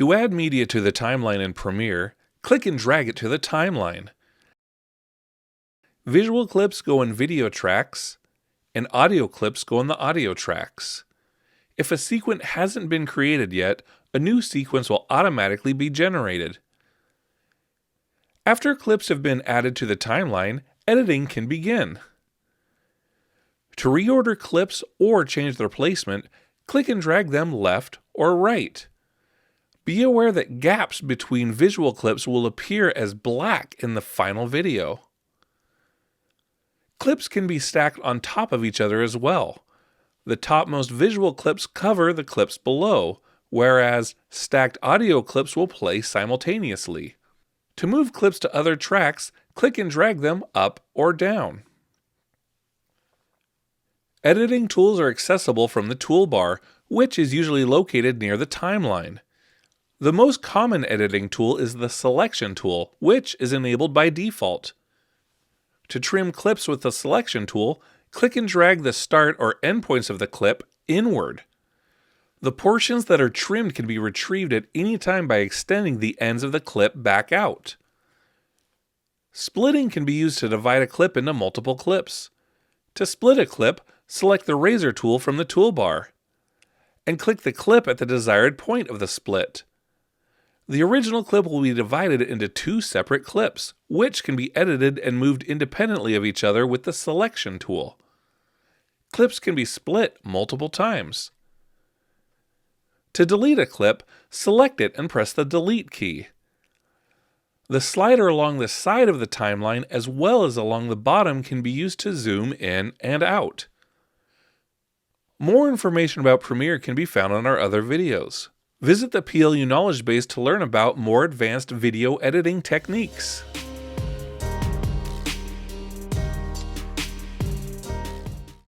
To add media to the timeline in Premiere, click and drag it to the timeline. Visual clips go in video tracks, and audio clips go in the audio tracks. If a sequence hasn't been created yet, a new sequence will automatically be generated. After clips have been added to the timeline, editing can begin. To reorder clips or change their placement, click and drag them left or right. Be aware that gaps between visual clips will appear as black in the final video. Clips can be stacked on top of each other as well. The topmost visual clips cover the clips below, whereas stacked audio clips will play simultaneously. To move clips to other tracks, click and drag them up or down. Editing tools are accessible from the toolbar, which is usually located near the timeline. The most common editing tool is the selection tool, which is enabled by default. To trim clips with the selection tool, click and drag the start or end points of the clip inward. The portions that are trimmed can be retrieved at any time by extending the ends of the clip back out. Splitting can be used to divide a clip into multiple clips. To split a clip, select the razor tool from the toolbar, and click the clip at the desired point of the split. The original clip will be divided into two separate clips, which can be edited and moved independently of each other with the selection tool. Clips can be split multiple times. To delete a clip, select it and press the Delete key. The slider along the side of the timeline as well as along the bottom can be used to zoom in and out. More information about Premiere can be found on our other videos. Visit the PLU knowledge base to learn about more advanced video editing techniques.